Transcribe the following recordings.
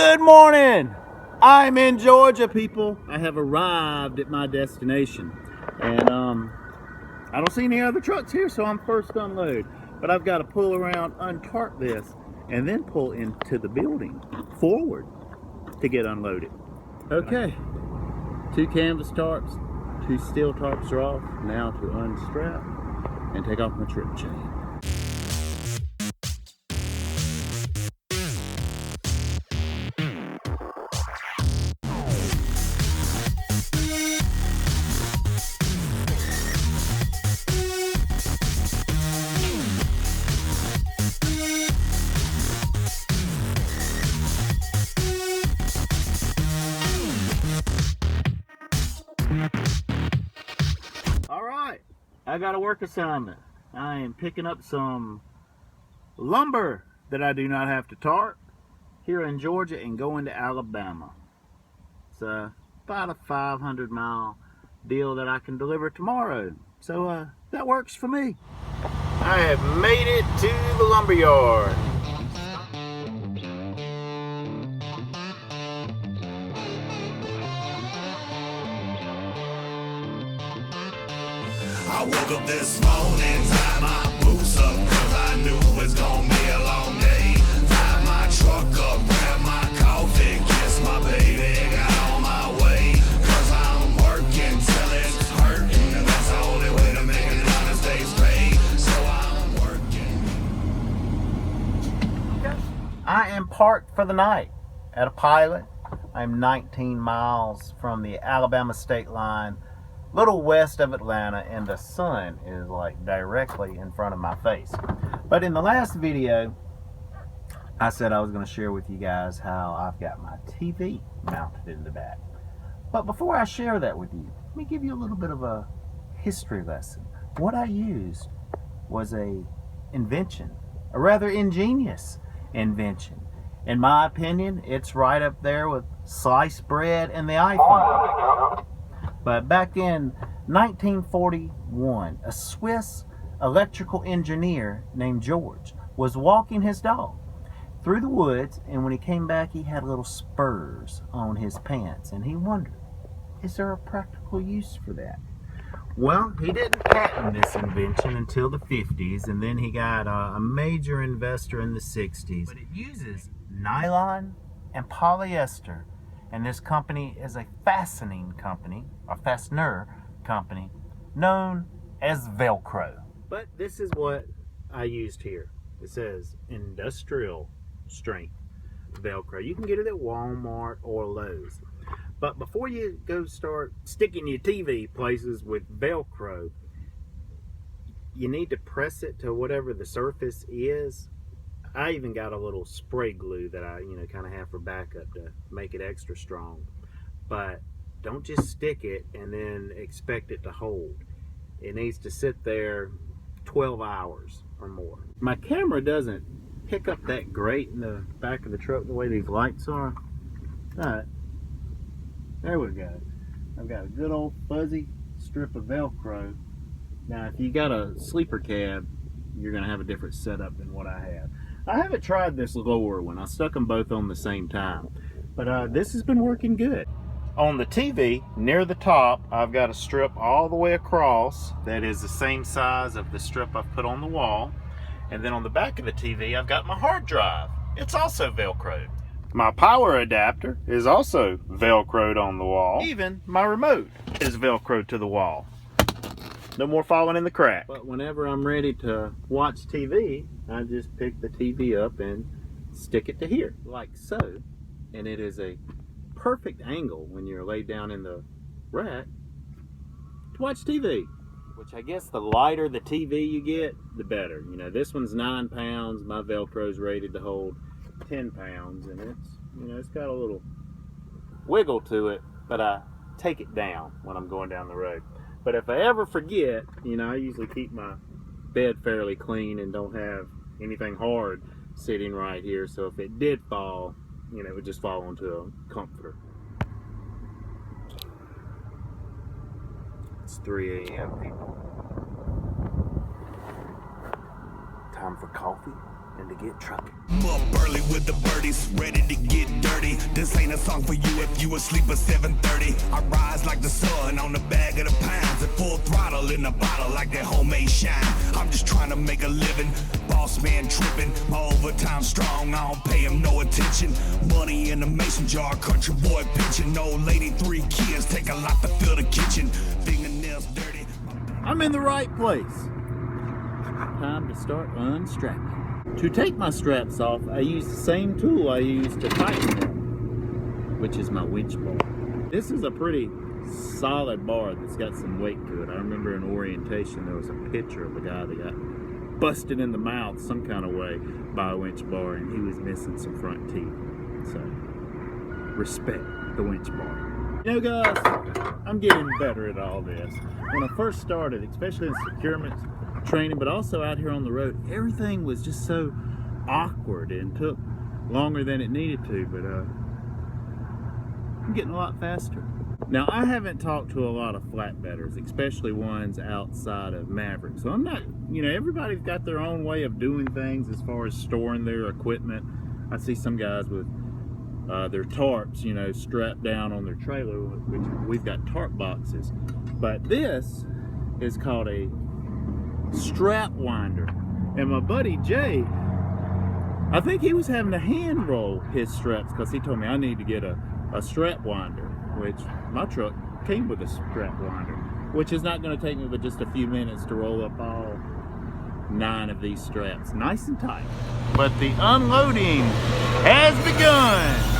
Good morning. I'm in Georgia, people. I have arrived at my destination, and I don't see any other trucks here, so I'm first to unload. But I've got to pull around, untarp this, and then pull into the building forward to get unloaded. Okay, 2 canvas tarps, 2 steel tarps are off. Now to unstrap and take off my trip chain. Alright, I got a work assignment. I am picking up some lumber that I do not have to tarp here in Georgia and going to Alabama. It's about a 500-mile deal that I can deliver tomorrow. So that works for me. I have made it to the lumber yard. I woke up this morning, tied my boots up, cause I knew it was gonna be a long day. Tied my truck up, grabbed my coffee, kissed my baby, got on my way. Cause I'm working till it's hurting, and that's the only way to make an honest day's pay. So I'm working. I am parked for the night at a pilot. I'm 19 miles from the Alabama state line, little west of Atlanta, and the sun is like directly in front of my face. But in the last video, I said I was going to share with you guys how I've got my TV mounted in the back. But before I share that with you, let me give you a little bit of a history lesson. What I used was a invention, a rather ingenious invention. In my opinion, it's right up there with sliced bread and the iPhone. But back in 1941, a Swiss electrical engineer named George was walking his dog through the woods, and when he came back, he had little spurs on his pants, and he wondered, is there a practical use for that? Well, he didn't patent this invention until the 50s, and then he got a major investor in the 60s. But it uses nylon and polyester. And this company is a fastening company, a fastener company, known as Velcro. But this is what I used here. It says industrial strength Velcro. You can get it at Walmart or Lowe's. But before you go start sticking your TV places with Velcro, you need to press it to whatever the surface is. I even got a little spray glue that I, kind of have for backup to make it extra strong. But don't just stick it and then expect it to hold. It needs to sit there 12 hours or more. My camera doesn't pick up that great in the back of the truck the way these lights are. Alright, there we go. I've got a good old fuzzy strip of Velcro. Now if you got a sleeper cab, you're going to have a different setup than what I have. I haven't tried this lower one. I stuck them both on the same time. But this has been working good. On the TV, near the top, I've got a strip all the way across that is the same size of the strip I've put on the wall. And then on the back of the TV, I've got my hard drive. It's also Velcroed. My power adapter is also Velcroed on the wall. Even my remote is Velcroed to the wall. No more falling in the crack. But whenever I'm ready to watch TV, I just pick the TV up and stick it to here, like so. And it is a perfect angle when you're laid down in the rack to watch TV. Which I guess the lighter the TV you get, the better. This one's 9 pounds. My Velcro's rated to hold 10 pounds. And it's, it's got a little wiggle to it, but I take it down when I'm going down the road. But if I ever forget, I usually keep my bed fairly clean and don't have anything hard sitting right here. So if it did fall, it would just fall onto a comforter. It's 3 a.m. people. Time for coffee and to get trucking. I'm up early with the birdies, ready to get dirty. This ain't a song for you if you asleep at 7:30. I rise like the sun on the bag of the pounds, at full throttle in the bottle like that homemade shine. I'm just trying to make a living, boss man tripping, my overtime strong, I don't pay him no attention. Money in the mason jar, country boy pitching, old lady, 3 kids, take a lot to fill the kitchen. Fingernails dirty. I'm in the right place. Time to start unstrapping. To take my straps off, I use the same tool I use to tighten them, which is my winch bar. This is a pretty solid bar that's got some weight to it. I remember in orientation there was a picture of a guy that got busted in the mouth some kind of way by a winch bar, and he was missing some front teeth. So, respect the winch bar. You know, guys, I'm getting better at all this. When I first started, especially in securement training, but also out here on the road, everything was just so awkward and took longer than it needed to, but I'm getting a lot faster. Now, I haven't talked to a lot of flatbedders, especially ones outside of Maverick, so I'm not, you know, everybody's got their own way of doing things as far as storing their equipment. I see some guys with their tarps, you know, strapped down on their trailer, which we've got tarp boxes, but this is called a strap winder. And my buddy Jay, I think he was having to hand roll his straps because he told me I need to get a strap winder, which my truck came with a strap winder, which is not going to take me but just a few minutes to roll up all 9 of these straps nice and tight. But the unloading has begun.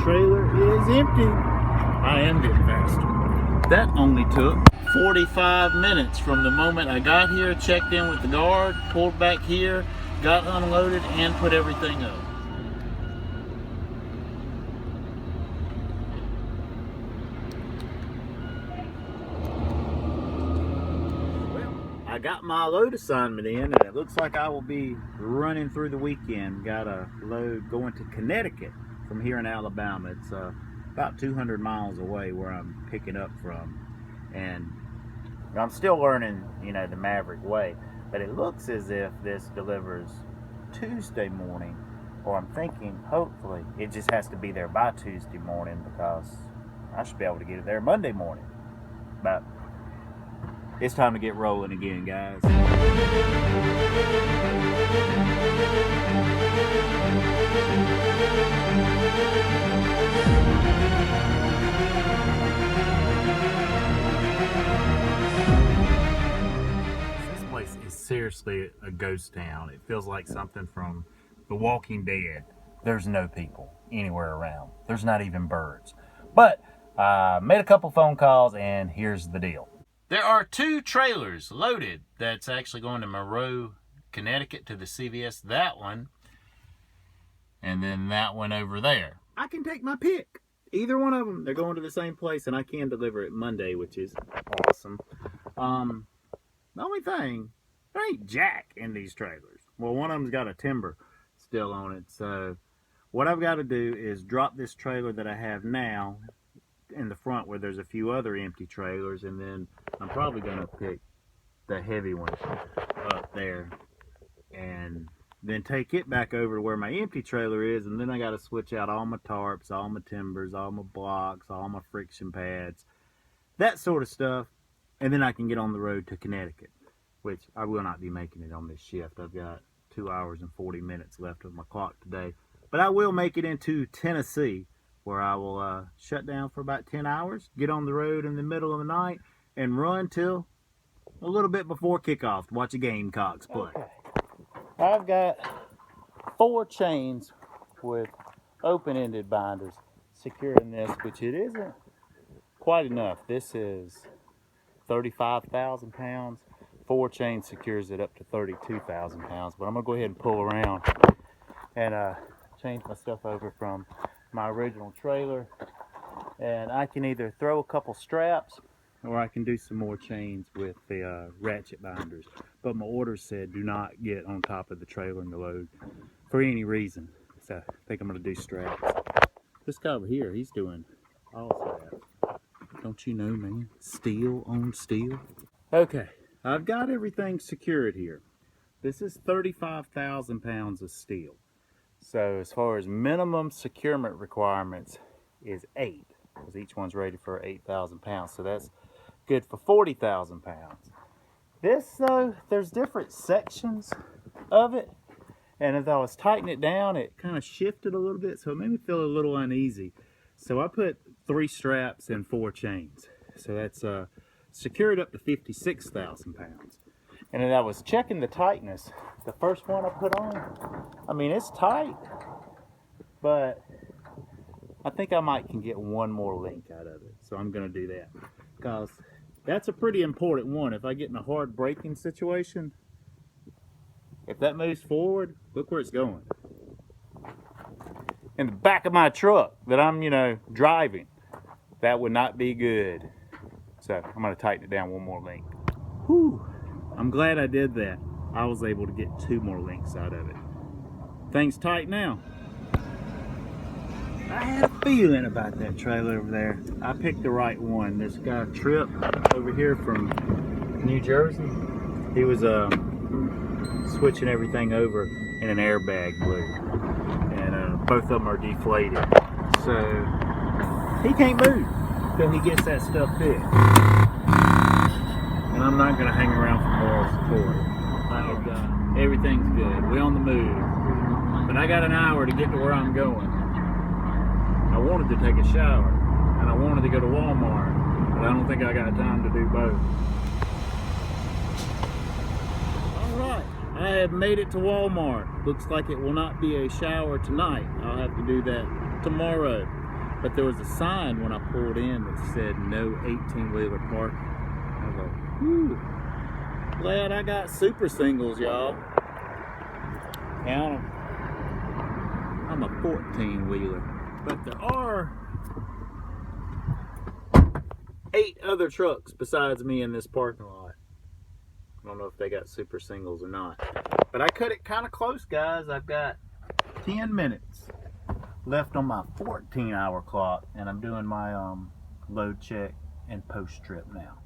Trailer is empty. I am getting faster. That only took 45 minutes from the moment I got here, checked in with the guard, pulled back here, got unloaded, and put everything up. Well, I got my load assignment in, and it looks like I will be running through the weekend. Got a load going to Connecticut from here in Alabama. It's about 200 miles away where I'm picking up from, and I'm still learning, you know, the Maverick way, but it looks as if this delivers Tuesday morning, or I'm thinking hopefully it just has to be there by Tuesday morning because I should be able to get it there Monday morning. But it's time to get rolling again, guys. This place is seriously a ghost town. It feels like something from The Walking Dead. There's no people anywhere around. There's not even birds. But I made a couple phone calls, and here's the deal. There are 2 trailers loaded that's actually going to Monroe, Connecticut to the CVS. That one, and then that one over there. I can take my pick. Either one of them. They're going to the same place, and I can deliver it Monday, which is awesome. The only thing, there ain't jack in these trailers. Well, one of them's got a timber still on it, so what I've got to do is drop this trailer that I have now in the front where there's a few other empty trailers, and then I'm probably going to pick the heavy one up there and then take it back over to where my empty trailer is, and then I got to switch out all my tarps, all my timbers, all my blocks, all my friction pads, that sort of stuff, and then I can get on the road to Connecticut, which I will not be making it on this shift. I've got 2 hours and 40 minutes left of my clock today, but I will make it into Tennessee, where I will shut down for about 10 hours, get on the road in the middle of the night, and run till a little bit before kickoff to watch the Gamecocks play. Okay. I've got 4 chains with open-ended binders securing this, which it isn't quite enough. This is 35,000 pounds. 4 chains secures it up to 32,000 pounds, but I'm gonna go ahead and pull around and change my stuff over from my original trailer, and I can either throw a couple straps or I can do some more chains with the ratchet binders. But my order said do not get on top of the trailer in the load for any reason, so I think I'm going to do straps. This guy over here, he's doing all straps. Don't you know, man? Steel on steel. Okay, I've got everything secured here. This is 35,000 pounds of steel. So as far as minimum securement requirements is 8, because each one's rated for 8,000 pounds. So that's good for 40,000 pounds. This though, there's different sections of it. And as I was tightening it down, it kind of shifted a little bit. So it made me feel a little uneasy. So I put 3 straps and 4 chains. So that's secured up to 56,000 pounds. And then I was checking the tightness. The first one I put on, I mean, it's tight, but I think I might can get one more link out of it. So I'm gonna do that, because that's a pretty important one. If I get in a hard braking situation, if that moves forward, look where it's going. In the back of my truck that I'm, driving, that would not be good. So I'm gonna tighten it down one more link. Whew. I'm glad I did that. I was able to get 2 more links out of it. Things tight now. I had a feeling about that trailer over there. I picked the right one. This guy Trip over here from New Jersey, he was switching everything over and an airbag blew. And both of them are deflated. So he can't move until he gets that stuff fixed. And I'm not going to hang around for moral support. Everything's good. We're on the move. But I got an hour to get to where I'm going. I wanted to take a shower, and I wanted to go to Walmart, but I don't think I got time to do both. Alright, I have made it to Walmart. Looks like it will not be a shower tonight. I'll have to do that tomorrow. But there was a sign when I pulled in that said no 18-wheeler parking. I was like, whew. Glad I got super singles, y'all. Count 'em. I'm a 14-wheeler. But there are 8 other trucks besides me in this parking lot. I don't know if they got super singles or not. But I cut it kind of close, guys. I've got 10 minutes left on my 14-hour clock, and I'm doing my load check and post trip now.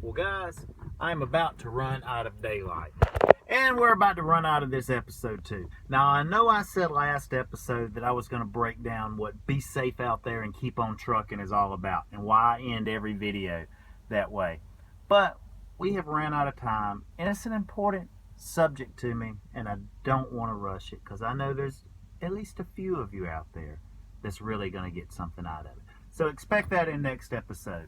Well, guys, I'm about to run out of daylight. And we're about to run out of this episode too. Now, I know I said last episode that I was going to break down what be safe out there and keep on trucking is all about, and why I end every video that way. But we have ran out of time, and it's an important subject to me, and I don't want to rush it, because I know there's at least a few of you out there that's really going to get something out of it. So expect that in next episode.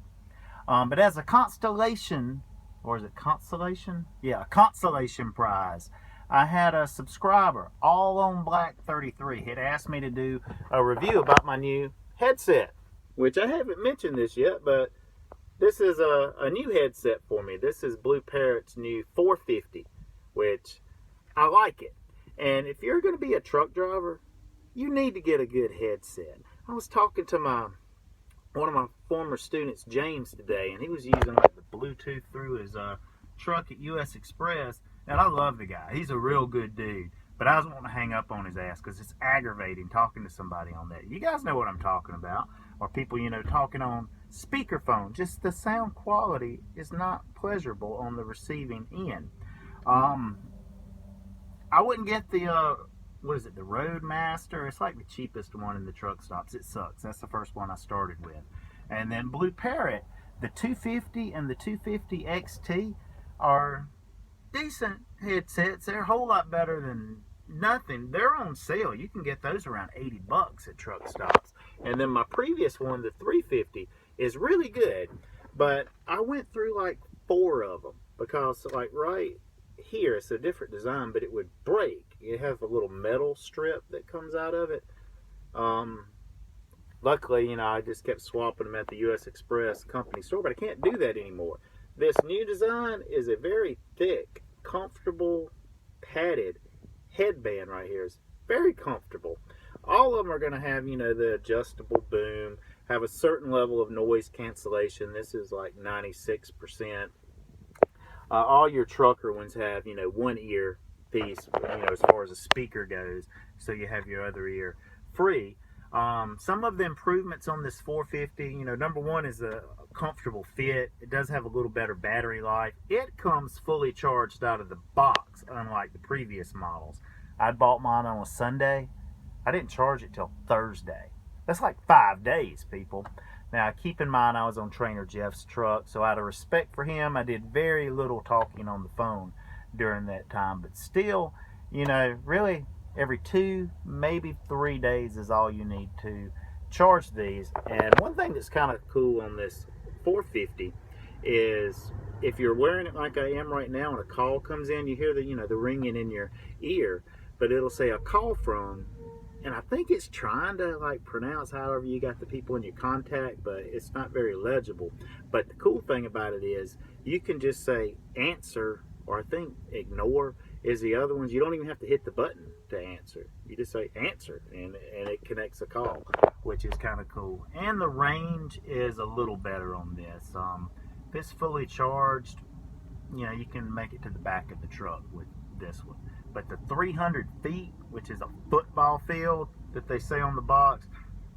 But as a constellation, or is it consolation? Yeah, a consolation prize. I had a subscriber, All on Black 33, had asked me to do a review about my new headset, which I haven't mentioned this yet, but this is a new headset for me. This is Blue Parrot's new 450, which I like it. And if you're going to be a truck driver, you need to get a good headset. I was talking to one of my former students, James, today, and he was using like the Bluetooth through his truck at US Express, and I love the guy. He's a real good dude, but I was wanting to hang up on his ass because it's aggravating talking to somebody on that. You guys know what I'm talking about, or people, talking on speakerphone. Just the sound quality is not pleasurable on the receiving end. I wouldn't get the what is it, the Roadmaster? It's like the cheapest one in the truck stops. It sucks. That's the first one I started with. And then Blue Parrot, the 250 and the 250 XT are decent headsets. They're a whole lot better than nothing. They're on sale. You can get those around $80 at truck stops. And then my previous one, the 350, is really good. But I went through like 4 of them because like right here, it's a different design, but it would break. It has a little metal strip that comes out of it. Luckily, I just kept swapping them at the US Express company store, but I can't do that anymore. This new design is a very thick, comfortable, padded headband right here. It's very comfortable. All of them are going to have, the adjustable boom, have a certain level of noise cancellation. This is like 96%. All your trucker ones have, one ear piece, as far as a speaker goes, so you have your other ear free. Some of the improvements on this 450, you know, number one is a comfortable fit. It does have a little better battery life. It comes fully charged out of the box, unlike the previous models. I bought mine on a Sunday. I didn't charge it till Thursday. That's like 5 days, people. Now, keep in mind, I was on Trainer Jeff's truck, so out of respect for him, I did very little talking on the phone during that time. But still, you know, really, every 2, maybe 3 days is all you need to charge these. And one thing that's kind of cool on this 450 is if you're wearing it like I am right now and a call comes in, you hear the, you know, the ringing in your ear, but it'll say a call from, and I think it's trying to like pronounce however you got the people in your contact, but it's not very legible. But the cool thing about it is you can just say answer, or I think ignore is the other ones. You don't even have to hit the button to answer. You just say answer and it connects a call, which is kind of cool. And the range is a little better on this. If it's fully charged, you know, you can make it to the back of the truck with this one. But the 300 feet, which is a football field that they say on the box,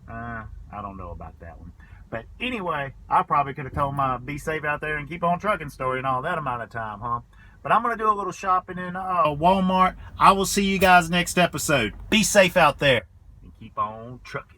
I don't know about that one. But anyway, I probably could have told my be safe out there and keep on trucking story and all that amount of time, huh? But I'm going to do a little shopping in Walmart. I will see you guys next episode. Be safe out there and keep on trucking.